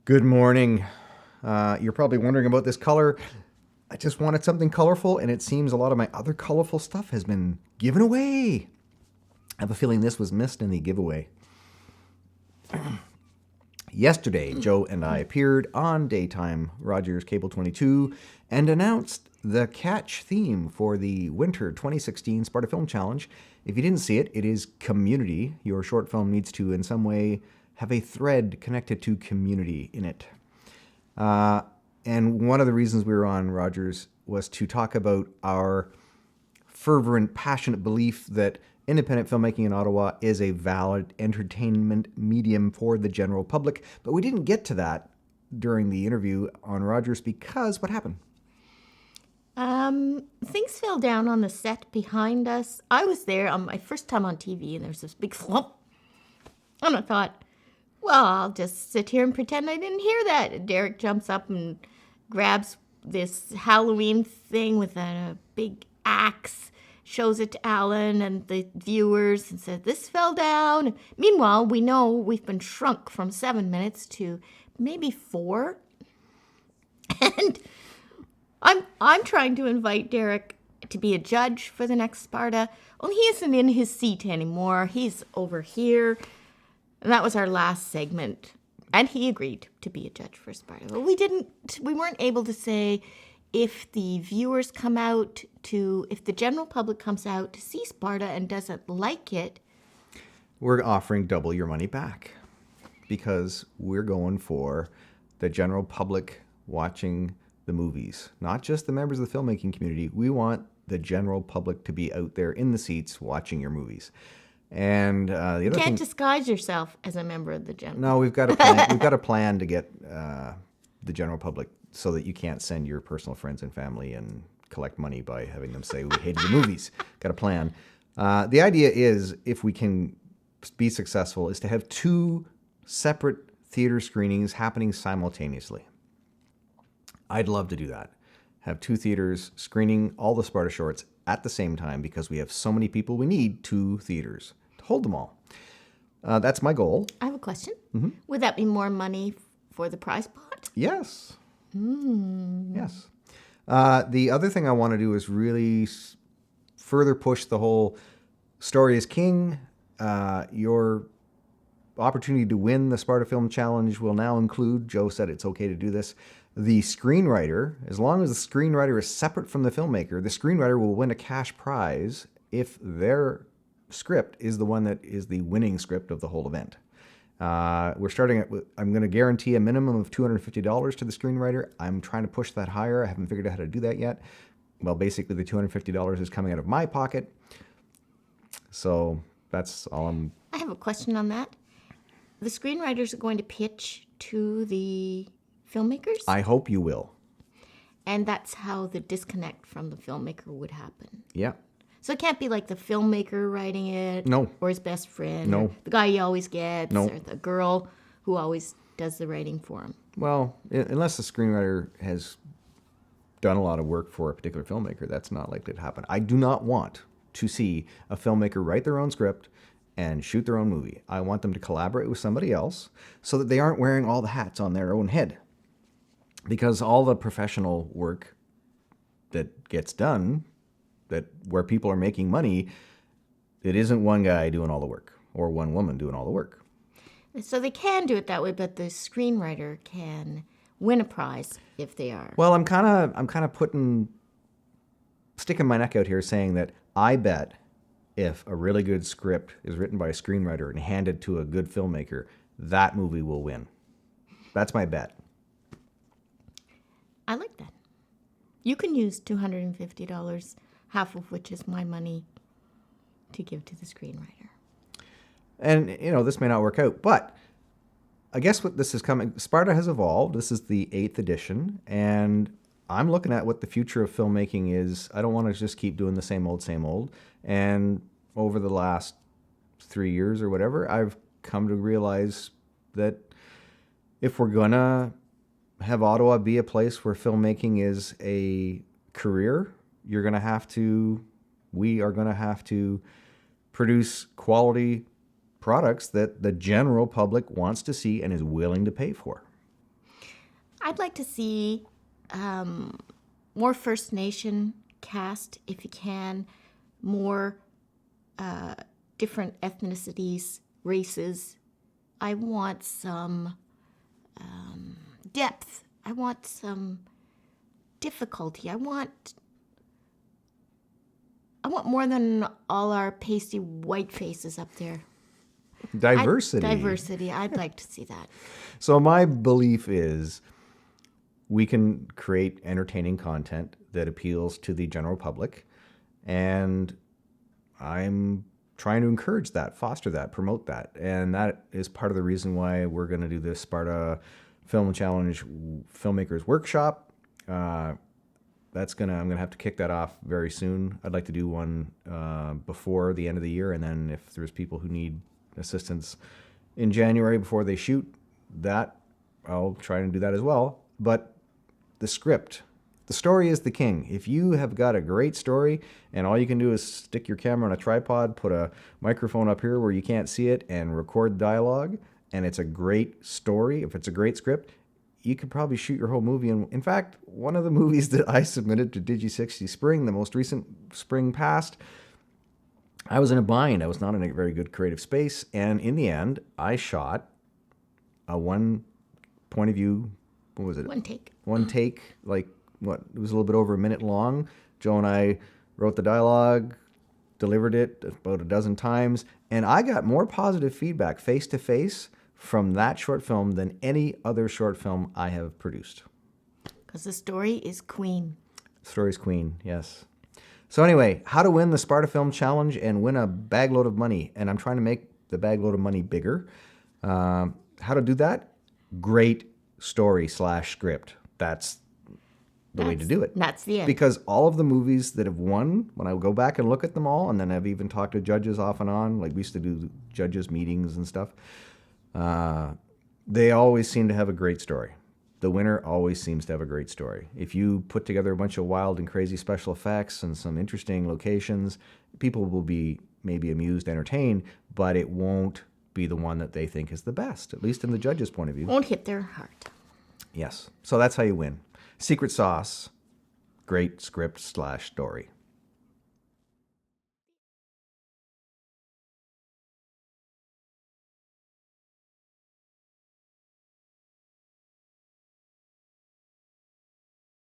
Good morning. You're probably wondering about this color. I just wanted something colorful, and it seems a lot of my other colorful stuff has been given away. I have a feeling this was missed in the giveaway. Yesterday, Joe and I appeared on Daytime Rogers Cable 22 and announced the catch theme for the Winter 2016 Sparta Film Challenge. If you didn't see it, it is community. Your short film needs to, in some way, have a thread connected to community in it. And one of the reasons we were on Rogers was to talk about our fervent, passionate belief that independent filmmaking in Ottawa is a valid entertainment medium for the general public. But we didn't get to that during the interview on Rogers because what happened? Things fell down on the set behind us. I was there on my first time on TV, and there was this big slump. And I thought, well, I'll just sit here and pretend I didn't hear that. And Derek jumps up and grabs this Halloween thing with a big axe, shows it to Alan and the viewers and said, this fell down. Meanwhile, we know we've been shrunk from 7 minutes to maybe 4. And I'm trying to invite Derek to be a judge for the next Sparta. Well, he isn't in his seat anymore. He's over here. And that was our last segment. And he agreed to be a judge for Sparta. But we weren't able to say if the viewers come out if the general public comes out to see Sparta and doesn't like it. We're offering double your money back because we're going for the general public watching the movies, not just the members of the filmmaking community. We want the general public to be out there in the seats watching your movies. And the other you can't thing, disguise yourself as a member of the general. No, we've got a plan. We've got a plan to get the general public so that you can't send your personal friends and family and collect money by having them say we hated the movies. Got a plan. The idea is, if we can be successful, is to have 2 separate theater screenings happening simultaneously. I'd love to do that. Have 2 theaters screening all the Sparta shorts at the same time because we have so many people. We need 2 theaters to hold them all. That's my goal. I have a question. Mm-hmm. Would that be more money for the prize pot? Yes. Yes. The other thing I want to do is really further push the whole story is king. Your opportunity to win the Sparta Film Challenge will now include, Joe said it's okay to do this, the screenwriter. As long as the screenwriter is separate from the filmmaker, the screenwriter will win a cash prize if their script is the one that is the winning script of the whole event. We're starting at, I'm going to guarantee a minimum of $250 to the screenwriter. I'm trying to push that higher. I haven't figured out how to do that yet. Well, basically the $250 is coming out of my pocket. So that's all I have a question on that. The screenwriters are going to pitch to the filmmakers? I hope you will. And that's how the disconnect from the filmmaker would happen. Yeah. So it can't be like the filmmaker writing it. No. Or his best friend. No. Or the guy he always gets. No. Or the girl who always does the writing for him. Well, unless the screenwriter has done a lot of work for a particular filmmaker, that's not likely to happen. I do not want to see a filmmaker write their own script and shoot their own movie. I want them to collaborate with somebody else so that they aren't wearing all the hats on their own head. Because all the professional work that gets done, where people are making money, it isn't one guy doing all the work or one woman doing all the work. So they can do it that way, but the screenwriter can win a prize if they are. Well, I'm kind of sticking my neck out here saying that I bet if a really good script is written by a screenwriter and handed to a good filmmaker, that movie will win. That's my bet. I like that. You can use $250, half of which is my money, to give to the screenwriter. And, this may not work out, but I guess what this is coming, Sparta has evolved. This is the 8th edition, and I'm looking at what the future of filmmaking is. I don't want to just keep doing the same old. And over the last 3 years or whatever, I've come to realize that if we're going to have Ottawa be a place where filmmaking is a career, we are going to have to produce quality products that the general public wants to see and is willing to pay for. I'd like to see more First Nation cast, if you can, more different ethnicities, races. I want some depth. I want some difficulty. I want more than all our pasty white faces up there. Diversity. Diversity. I'd like to see that. So my belief is we can create entertaining content that appeals to the general public, and I'm trying to encourage that, foster that, promote that. And that is part of the reason why we're going to do this Sparta Film Challenge Filmmakers Workshop. I'm going to have to kick that off very soon. I'd like to do one before the end of the year, and then if there's people who need assistance in January before they shoot, that I'll try and do that as well. But the script, the story is the king. If you have got a great story and all you can do is stick your camera on a tripod, put a microphone up here where you can't see it, and record dialogue, and it's a great story, if it's a great script, you could probably shoot your whole movie. And in fact, one of the movies that I submitted to Digi60 Spring, the most recent spring past, I was in a bind. I was not in a very good creative space. And in the end, I shot a one point of view, what was it? One take. One take, like, what? It was a little bit over a minute long. Joe and I wrote the dialogue, delivered it about a dozen times, and I got more positive feedback face to face from that short film than any other short film I have produced. Because the story is queen. The story's queen, yes. So anyway, how to win the Sparta Film Challenge and win a bagload of money. And I'm trying to make the bagload of money bigger. How to do that? Great story / script. That's the way to do it. That's the end. Because all of the movies that have won, when I go back and look at them all, and then I've even talked to judges off and on, like we used to do judges meetings and stuff, they always seem to have a great story. The winner always seems to have a great story. If you put together a bunch of wild and crazy special effects and some interesting locations, people will be maybe amused, entertained, but it won't be the one that they think is the best, at least in the judge's point of view. Won't hit their heart. Yes. So that's how you win. Secret sauce, great script / story.